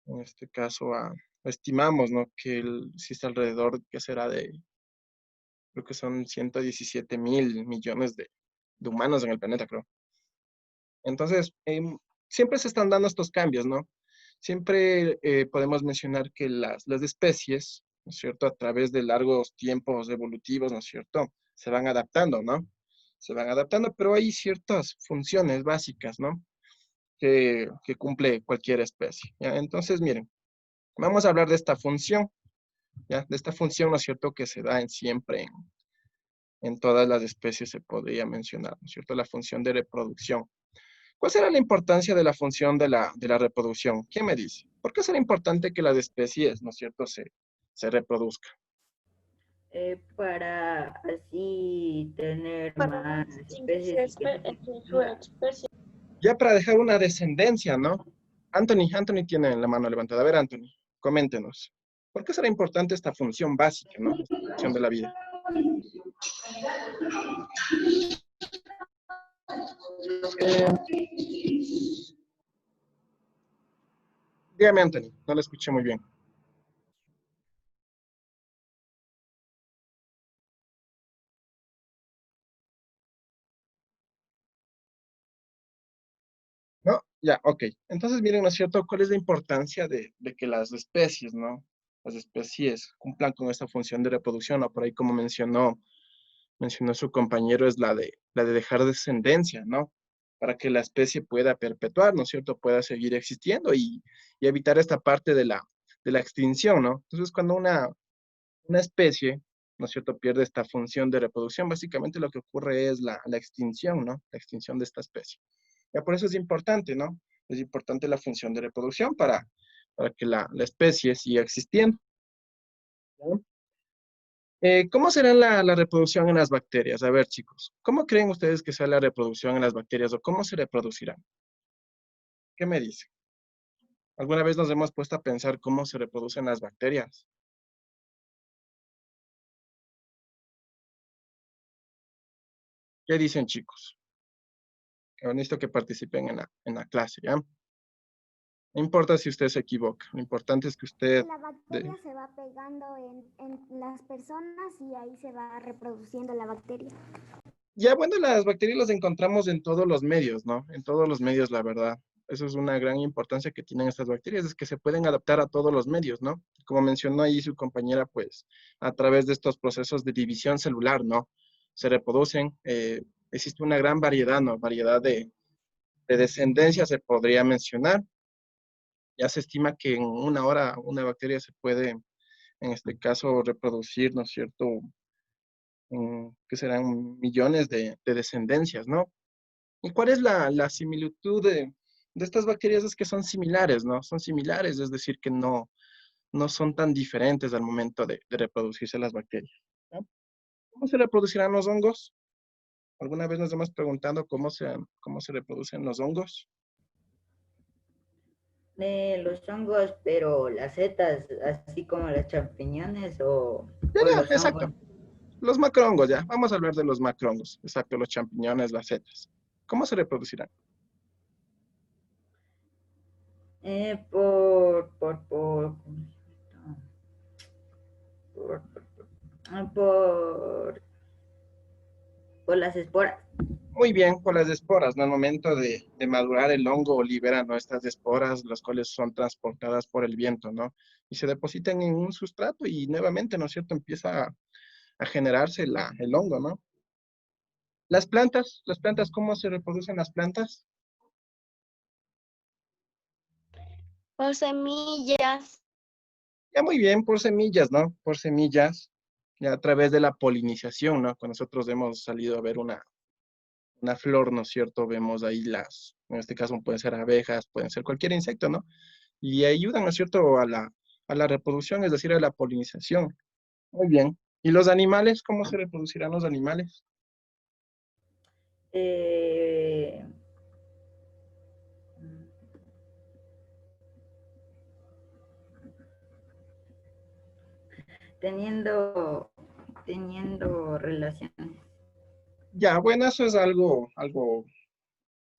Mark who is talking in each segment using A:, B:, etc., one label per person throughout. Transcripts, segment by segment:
A: En este caso, estimamos, ¿no? Que existe alrededor, que será de, creo que son 117.000 millones de humanos en el planeta, creo. Entonces, siempre se están dando estos cambios, ¿no? Siempre podemos mencionar que las especies, ¿no es cierto?, a través de largos tiempos evolutivos, ¿no es cierto?, se van adaptando, ¿no? Se van adaptando, pero hay ciertas funciones básicas, ¿no? Que cumple cualquier especie, ¿ya? Entonces, miren, vamos a hablar de esta función, ¿ya? De esta función, ¿no es cierto?, que se da siempre en todas las especies se podría mencionar, ¿no es cierto?, la función de reproducción. ¿Cuál será la importancia de la función de la reproducción? ¿Quién me dice? ¿Por qué será importante que las especies, ¿no es cierto?, se reproduzcan?
B: Para así tener
C: para
B: más especies y que se
C: extinguir su especie.
A: Ya para dejar una descendencia, ¿no? Anthony tiene la mano levantada. A ver, Anthony, coméntenos. ¿Por qué será importante esta función básica, ¿no? Esta función de la vida. Dígame, Anthony, no lo escuché muy bien. ¿No? Ya, ok. Entonces, miren, ¿no es cierto? ¿Cuál es la importancia de que las especies, ¿no? Las especies cumplan con esta función de reproducción, o por ahí como mencionó su compañero, es la de dejar descendencia, ¿no? Para que la especie pueda perpetuar, ¿no es cierto? Pueda seguir existiendo y evitar esta parte de la extinción, ¿no? Entonces, cuando una especie, ¿no es cierto?, pierde esta función de reproducción, básicamente lo que ocurre es la extinción, ¿no? La extinción de esta especie. Ya por eso es importante, ¿no? Es importante la función de reproducción para que la especie siga existiendo, ¿no? ¿Cómo será la reproducción en las bacterias? A ver, chicos, ¿cómo creen ustedes que sea la reproducción en las bacterias o cómo se reproducirán? ¿Qué me dicen? ¿Alguna vez nos hemos puesto a pensar cómo se reproducen las bacterias? ¿Qué dicen, chicos? Necesito que participen en la clase, ¿ya? No importa si usted se equivoca, lo importante es que usted...
D: La
A: de-
D: bacteria se va pegando en las personas y ahí se va reproduciendo la bacteria.
A: Ya, bueno, las bacterias las encontramos en todos los medios, ¿no? En todos los medios, la verdad. Eso es una gran importancia que tienen estas bacterias, es que se pueden adaptar a todos los medios, ¿no? Como mencionó ahí su compañera, pues a través de estos procesos de división celular, ¿no? Se reproducen, existe una gran variedad, ¿no? Variedad de descendencia se podría mencionar. Ya se estima que en una hora una bacteria se puede, en este caso, reproducir, ¿no es cierto? Que serán millones de descendencias, ¿no? ¿Y cuál es la similitud de estas bacterias? Es que son similares, ¿no? Son similares, es decir, que no son tan diferentes al momento de reproducirse las bacterias, ¿no? ¿Cómo se reproducirán los hongos? ¿Alguna vez nos hemos preguntado cómo se reproducen los hongos?
B: de los hongos, pero las setas, así como los champiñones
A: Ya,
B: o
A: ya,
B: los hongos.
A: exacto. Los macrohongos, ya. Vamos a hablar de los macrohongos. Exacto, los champiñones, las setas. ¿Cómo se reproducirán?
B: Por, por, por, por las esporas.
A: Muy bien, por las esporas, ¿no? Al momento de madurar el hongo libera, ¿no?, estas esporas, las cuales son transportadas por el viento, ¿no? Y se depositan en un sustrato y nuevamente, ¿no es cierto?, empieza a generarse el hongo, ¿no? Las plantas, ¿cómo se reproducen las plantas?
C: Por semillas.
A: Ya muy bien, por semillas, ¿no? Por semillas, ya a través de la polinización, ¿no? Cuando nosotros hemos salido a ver una flor, ¿no es cierto? Vemos ahí en este caso pueden ser abejas, pueden ser cualquier insecto, ¿no? Y ayudan, ¿no es cierto?, a la reproducción, es decir, a la polinización. Muy bien. ¿Y los animales? ¿Cómo se reproducirán los animales?
B: Eh, teniendo relaciones.
A: Ya, bueno, eso es algo,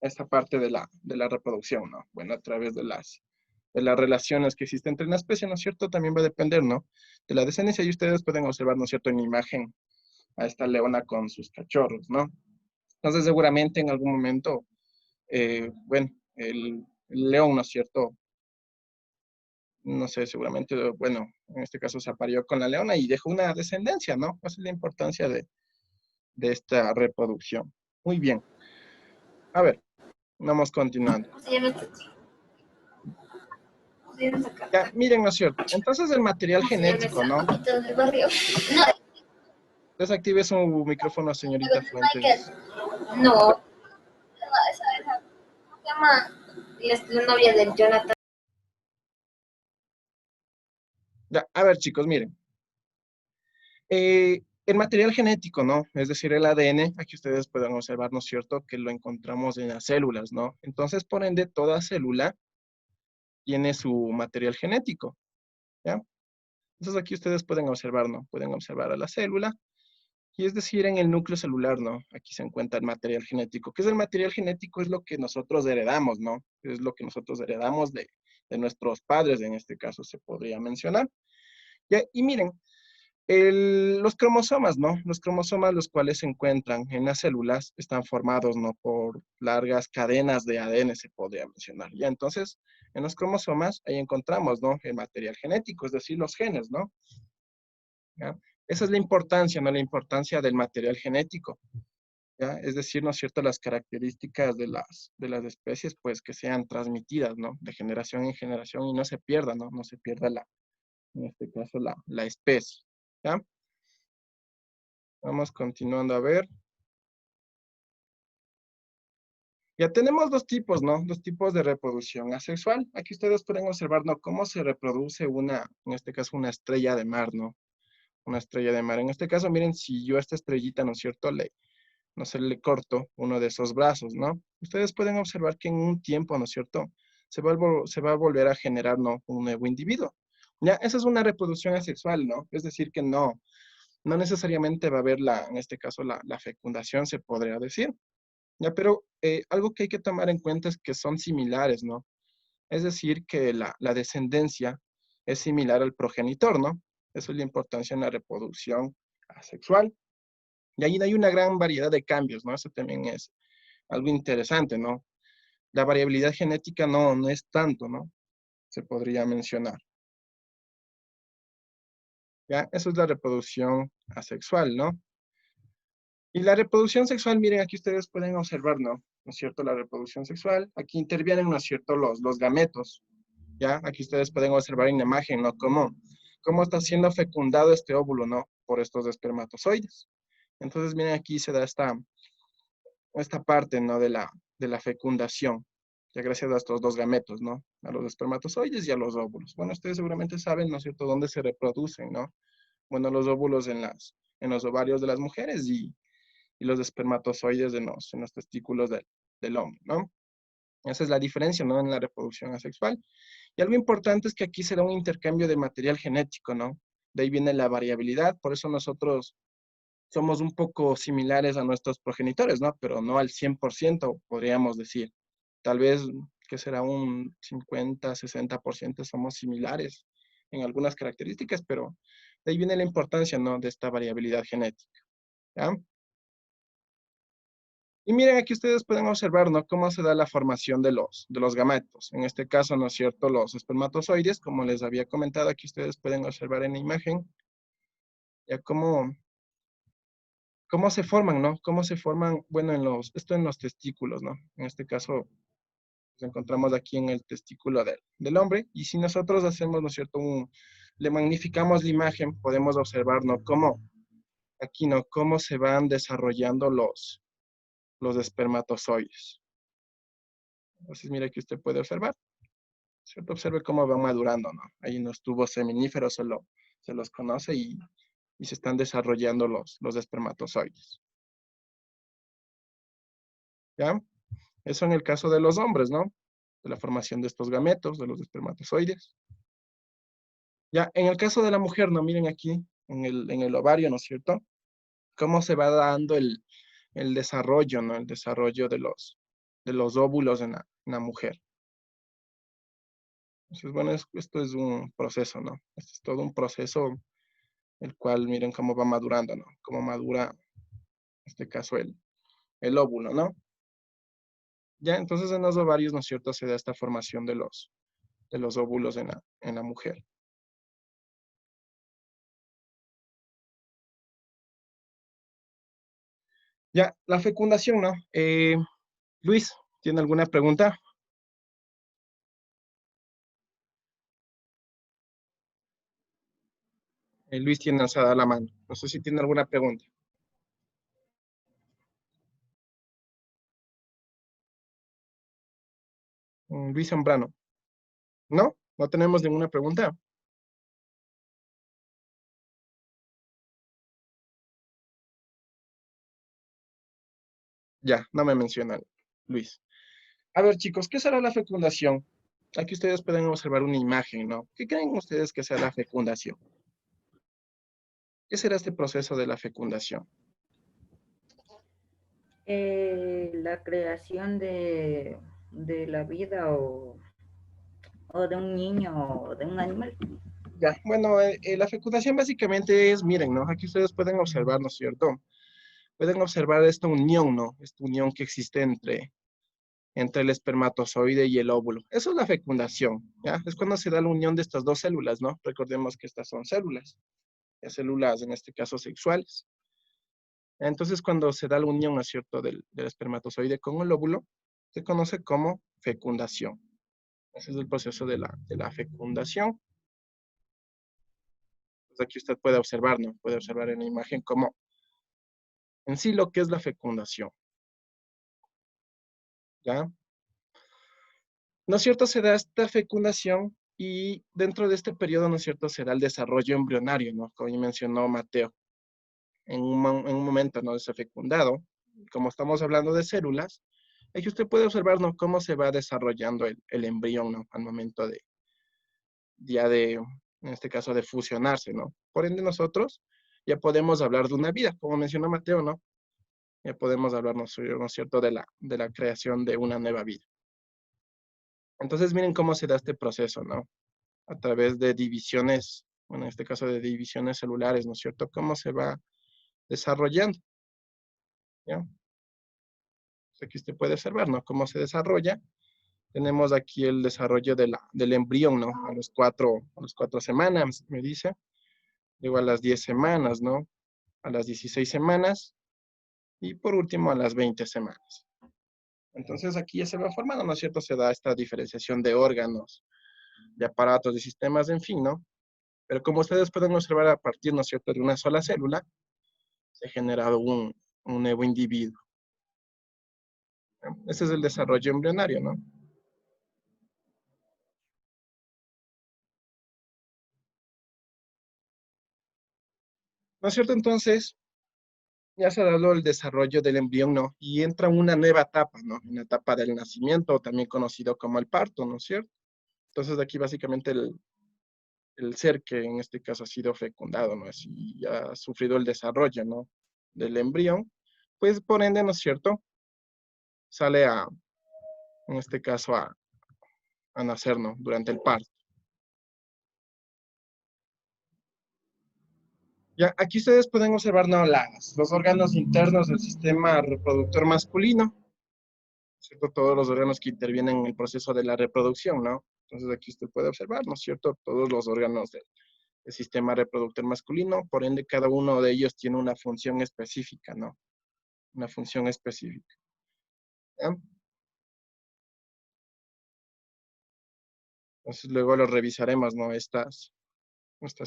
A: esta parte de la reproducción, ¿no? Bueno, a través de de las relaciones que existen entre una especie, ¿no es cierto? También va a depender, ¿no? De la descendencia y ustedes pueden observar, ¿no es cierto? En la imagen a esta leona con sus cachorros, ¿no? Entonces seguramente en algún momento, bueno, el león, ¿no es cierto? No sé, seguramente, bueno, en este caso se apareó con la leona y dejó una descendencia, ¿no? Esa es la importancia de esta reproducción. Muy bien. A ver, vamos continuando. Ya, miren, ¿no es cierto? Entonces el material genético, ¿no? Desactive su micrófono, señorita Fuentes.
E: No, ¿cómo se llama? La novia del Jonathan.
A: Ya, a ver, chicos, miren. El material genético, ¿no? Es decir, el ADN, aquí ustedes pueden observar, ¿no es cierto?, que lo encontramos en las células, ¿no? Entonces, por ende, toda célula tiene su material genético, ¿ya? Entonces, aquí ustedes pueden observar, ¿no? Pueden observar a la célula, y es decir, en el núcleo celular, ¿no? Aquí se encuentra el material genético. ¿Qué es el material genético? Es lo que nosotros heredamos, ¿no? Es lo que nosotros heredamos de nuestros padres, en este caso se podría mencionar. ¿Ya? Y miren, los cromosomas, ¿no? Los cromosomas, los cuales se encuentran en las células, están formados, ¿no? Por largas cadenas de ADN, se podría mencionar. Ya, entonces, en los cromosomas, ahí encontramos, ¿no? El material genético, es decir, los genes, ¿no? ¿Ya? Esa es la importancia, ¿no? La importancia del material genético, ¿ya? Es decir, ¿no es cierto? Las características de las especies, pues, que sean transmitidas, ¿no? De generación en generación y no se pierda, ¿no? No se pierda en este caso, la especie, ¿ya? Vamos continuando a ver. Ya tenemos dos tipos, ¿no? Dos tipos de reproducción asexual. Aquí ustedes pueden observar, ¿no? Cómo se reproduce en este caso, una estrella de mar, ¿no? Una estrella de mar. En este caso, miren, si yo a esta estrellita, ¿no es cierto? No sé, le corto uno de esos brazos, ¿no? Ustedes pueden observar que en un tiempo, ¿no es cierto? Se va a volver a generar, ¿no? Un nuevo individuo. Ya, esa es una reproducción asexual, ¿no? Es decir, que no necesariamente va a haber en este caso, la fecundación, se podría decir. Ya, pero algo que hay que tomar en cuenta es que son similares, ¿no? Es decir, que la descendencia es similar al progenitor, ¿no? Eso es la importancia en la reproducción asexual. Y ahí hay una gran variedad de cambios, ¿no? Eso también es algo interesante, ¿no? La variabilidad genética no es tanto, ¿no? Se podría mencionar. ¿Ya? Eso es la reproducción asexual, ¿no? Y la reproducción sexual, miren, aquí ustedes pueden observar, ¿no? ¿No es cierto? La reproducción sexual, aquí intervienen, ¿no es cierto? Los gametos, ¿ya? Aquí ustedes pueden observar en la imagen, ¿no? Cómo está siendo fecundado este óvulo, ¿no? Por estos espermatozoides. Entonces, miren, aquí se da esta parte, ¿no? De la fecundación, ya gracias a estos dos gametos, ¿no? A los espermatozoides y a los óvulos. Bueno, ustedes seguramente saben, ¿no es cierto?, dónde se reproducen, ¿no? Bueno, los óvulos en los ovarios de las mujeres y los espermatozoides en los testículos del hombre, ¿no? Esa es la diferencia, ¿no? En la reproducción asexual. Y algo importante es que aquí se da un intercambio de material genético, ¿no? De ahí viene la variabilidad, por eso nosotros somos un poco similares a nuestros progenitores, ¿no? Pero no al 100%, podríamos decir. Tal vez, que será un 50, 60% somos similares en algunas características, pero de ahí viene la importancia, ¿no? De esta variabilidad genética, ¿ya? Y miren, aquí ustedes pueden observar, ¿no? Cómo se da la formación de los gametos. En este caso, ¿no es cierto? Los espermatozoides, como les había comentado, aquí ustedes pueden observar en la imagen, ya cómo se forman, ¿no? Cómo se forman, bueno, esto en los testículos, ¿no? En este caso, nos encontramos aquí en el testículo del hombre, y si nosotros hacemos, ¿no es cierto? Le magnificamos la imagen, podemos observar, ¿no? Aquí, ¿no? Cómo se van desarrollando los espermatozoides. Entonces, mire que usted puede observar, ¿cierto? Observe cómo van madurando, ¿no? Ahí en los tubos seminíferos se los conoce y se están desarrollando los espermatozoides. ¿Ya? Eso en el caso de los hombres, ¿no? De la formación de estos gametos, de los espermatozoides. Ya, en el caso de la mujer, ¿no? Miren aquí, en el ovario, ¿no es cierto? Cómo se va dando el desarrollo, ¿no? El desarrollo de los óvulos en la mujer. Entonces, bueno, esto es un proceso, ¿no? Esto es todo un proceso, el cual miren cómo va madurando, ¿no? Cómo madura, en este caso, el óvulo, ¿no? Ya, entonces en los ovarios, ¿no es cierto?, se da esta formación de los óvulos en la mujer. Ya, la fecundación, ¿no? Luis, ¿tiene alguna pregunta? Luis tiene alzada la mano. No sé si tiene alguna pregunta. Luis Zambrano. ¿No? ¿No tenemos ninguna pregunta? Ya, no me mencionan, Luis. A ver, chicos, ¿qué será la fecundación? Aquí ustedes pueden observar una imagen, ¿no? ¿Qué creen ustedes que sea la fecundación? ¿Qué será este proceso de la fecundación?
B: La creación de la vida o de un niño o de un animal.
A: Ya, bueno, la fecundación básicamente es, miren, ¿no? Aquí ustedes pueden observar, ¿no es cierto? Pueden observar esta unión, ¿no? Esta unión que existe entre el espermatozoide y el óvulo. Eso es la fecundación, ¿ya? Es cuando se da la unión de estas dos células, ¿no? Recordemos que estas son células, ya células en este caso sexuales. Entonces, cuando se da la unión, ¿no es cierto?, del espermatozoide con el óvulo, se conoce como fecundación. Ese es el proceso de la fecundación. Pues aquí usted puede observar, ¿no? Puede observar en la imagen cómo en sí lo que es la fecundación, ¿ya? ¿No es cierto? Se da esta fecundación y dentro de este periodo, ¿no es cierto?, se da el desarrollo embrionario, ¿no? Como ya mencionó Mateo, en un momento, ¿no?, de ser fecundado. Como estamos hablando de células, aquí usted puede observar, ¿no?, cómo se va desarrollando el embrión, ¿no?, al momento ya de, en este caso, de fusionarse, ¿no? Por ende, nosotros ya podemos hablar de una vida, como mencionó Mateo, ¿no? Ya podemos hablar, ¿no es cierto?, de la creación de una nueva vida. Entonces, miren cómo se da este proceso, ¿no? A través de divisiones, bueno, en este caso de divisiones celulares, ¿no es cierto? Cómo se va desarrollando, ¿ya? Pues aquí usted puede observar, ¿no? Cómo se desarrolla. Tenemos aquí el desarrollo del embrión, ¿no? A las 4 semanas, me dice. Luego a las 10 semanas, ¿no? A las 16 semanas. Y por último a las 20 semanas. Entonces aquí ya se va formando, ¿no es cierto? Se da esta diferenciación de órganos, de aparatos, de sistemas, en fin, ¿no? Pero como ustedes pueden observar a partir, ¿no es cierto?, de una sola célula, se ha generado un nuevo individuo. ¿No? Ese es el desarrollo embrionario, ¿no? ¿No es cierto? Entonces, ya se ha dado el desarrollo del embrión, ¿no? Y entra una nueva etapa, ¿no? Una etapa del nacimiento, también conocido como el parto, ¿no es cierto? Entonces, aquí básicamente el ser que en este caso ha sido fecundado, ¿no? Y ha sufrido el desarrollo, ¿no?, del embrión, pues por ende, ¿no es cierto?, sale en este caso, a nacer, ¿no?, durante el parto. Ya, aquí ustedes pueden observar, ¿no?, los órganos internos del sistema reproductor masculino, ¿cierto? Todos los órganos que intervienen en el proceso de la reproducción, ¿no? Entonces aquí usted puede observar, ¿no es cierto?, todos los órganos del sistema reproductor masculino, por ende cada uno de ellos tiene una función específica, ¿no? Una función específica. ¿Ya? Entonces luego lo revisaremos, ¿no? Estas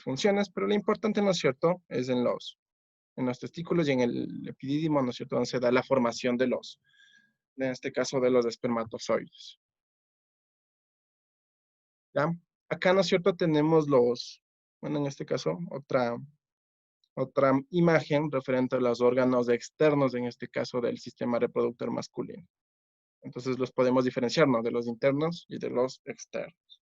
A: funciones, pero lo importante, ¿no es cierto?, es en los testículos y en el epidídimo, ¿no es cierto?, donde se da la formación en este caso, de los espermatozoides. ¿Ya? Acá, ¿no es cierto?, tenemos bueno, en este caso, otra imagen referente a los órganos externos, en este caso, del sistema reproductor masculino. Entonces los podemos diferenciar, ¿no?, de los internos y de los externos.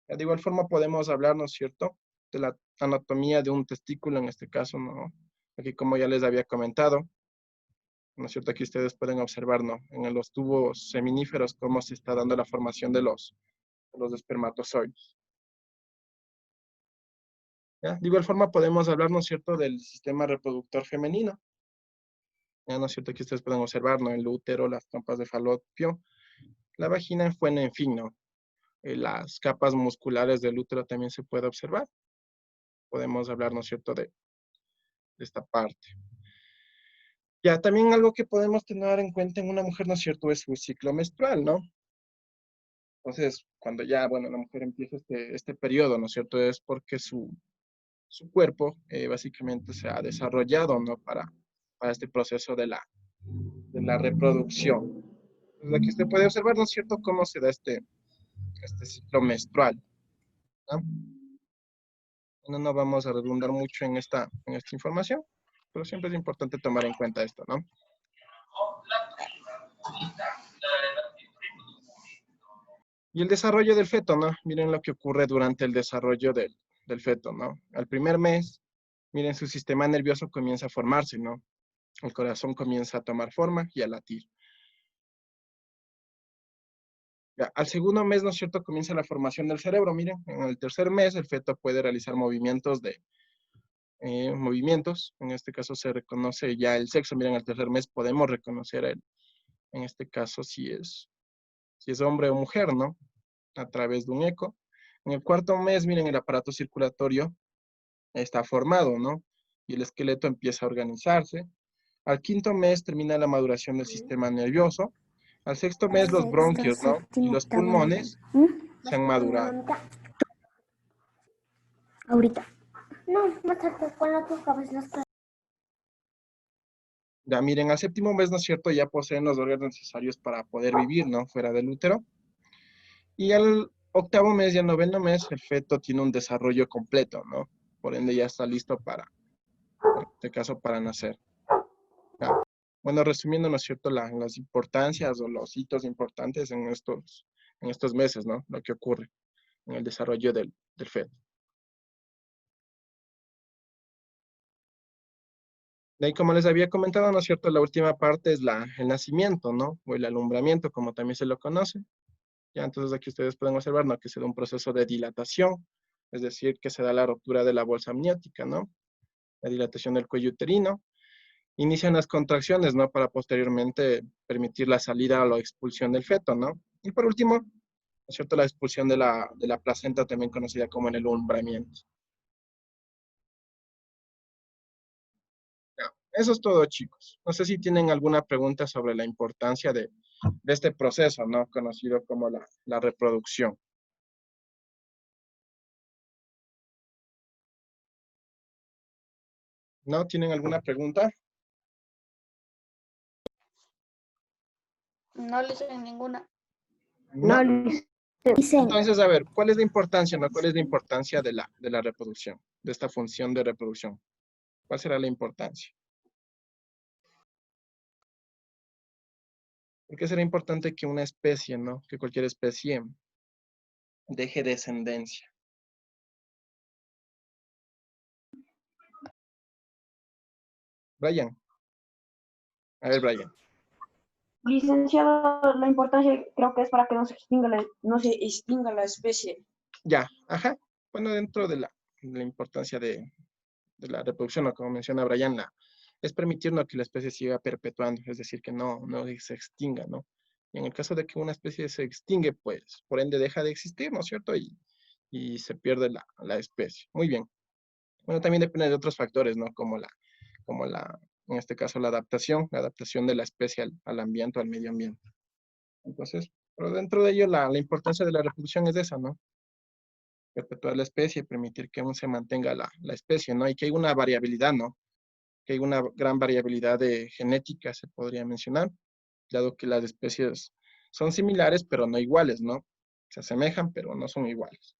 A: De igual forma podemos hablar, ¿no es cierto?, de la anatomía de un testículo en este caso, ¿no? Aquí como ya les había comentado, ¿no es cierto? Aquí ustedes pueden observar, ¿no?, en los tubos seminíferos cómo se está dando la formación de los los espermatozoides. ¿Ya? De igual forma podemos hablar, ¿no es cierto?, del sistema reproductor femenino. ¿Ya? ¿No es cierto? Aquí ustedes pueden observar, ¿no?, el útero, las trompas de falopio, la vagina, bueno, en fin, ¿no? Las capas musculares del útero también se puede observar. Podemos hablar, ¿no es cierto?, de esta parte. Ya, también algo que podemos tener en cuenta en una mujer, ¿no es cierto?, es su ciclo menstrual, ¿no? Entonces, cuando ya, bueno, la mujer empieza este periodo, ¿no es cierto?, es porque su cuerpo básicamente se ha desarrollado, ¿no?, para este proceso de la reproducción. Entonces, aquí usted puede observar, ¿no es cierto?, cómo se da este ciclo menstrual, ¿no? No vamos a redundar mucho en esta información, pero siempre es importante tomar en cuenta esto, ¿no? Y el desarrollo del feto, ¿no? Miren lo que ocurre durante el desarrollo del feto, ¿no? Al primer mes, miren, su sistema nervioso comienza a formarse, ¿no? El corazón comienza a tomar forma y a latir. Ya, al segundo mes, ¿no es cierto?, comienza la formación del cerebro. Miren, en el tercer mes el feto puede realizar movimientos, en este caso se reconoce ya el sexo. Miren, al tercer mes podemos reconocer en este caso si es hombre o mujer, ¿no?, a través de un eco. En el cuarto mes, miren, el aparato circulatorio está formado, ¿no? Y el esqueleto empieza a organizarse. Al quinto mes termina la maduración del sistema nervioso. Al sexto mes los bronquios, ¿no?, y los pulmones se han madurado.
D: Ahorita. No, más tarde, cuando tú acabes las clases.
A: Ya miren, al séptimo mes, ¿no es cierto?, ya poseen los órganos necesarios para poder vivir, ¿no?, fuera del útero. Y al octavo mes y al noveno mes, el feto tiene un desarrollo completo, ¿no? Por ende, ya está listo en este caso, para nacer. ¿Ya? Bueno, resumiendo, ¿no es cierto?, las importancias o los hitos importantes en estos meses, ¿no?, lo que ocurre en el desarrollo del feto. De ahí, como les había comentado, ¿no es cierto?, la última parte es el nacimiento, ¿no?, o el alumbramiento, como también se lo conoce. Ya, entonces aquí ustedes pueden observar, ¿no?, que se da un proceso de dilatación, es decir, que se da la ruptura de la bolsa amniótica, ¿no?, la dilatación del cuello uterino. Inician las contracciones, ¿no?, para posteriormente permitir la salida o la expulsión del feto, ¿no? Y por último, ¿no es cierto?, la expulsión de la placenta, también conocida como el alumbramiento. Ya, eso es todo, chicos. No sé si tienen alguna pregunta sobre la importancia de este proceso, ¿no?, conocido como la reproducción. ¿No? ¿Tienen alguna pregunta?
C: No le sé ninguna.
A: No.
D: Dicen,
A: Entonces, a ver, ¿cuál es la importancia, no? ¿Cuál es la importancia de la reproducción, de esta función de reproducción? ¿Cuál será la importancia? ¿Por qué será importante que una especie, ¿no?, que cualquier especie deje descendencia? Brian. A ver, Brian.
F: Licenciado, la importancia creo que es para que no se extinga la especie.
A: Ya, ajá. Bueno, dentro de la importancia de la reproducción, ¿no?, como menciona Brian, es permitir, ¿no?, que la especie siga perpetuando, es decir, que no se extinga, ¿no? Y en el caso de que una especie se extingue, pues, por ende deja de existir, ¿no es cierto? Y se pierde la especie. Muy bien. Bueno, también depende de otros factores, ¿no? Como en este caso, la adaptación de la especie al ambiente, al medio ambiente. Entonces, pero dentro de ello, la importancia de la reproducción es esa, ¿no? Perpetuar la especie, permitir que aún se mantenga la especie, ¿no? Y que hay una variabilidad, ¿no? Que hay una gran variabilidad de genética, se podría mencionar, dado que las especies son similares, pero no iguales, ¿no? Se asemejan, pero no son iguales.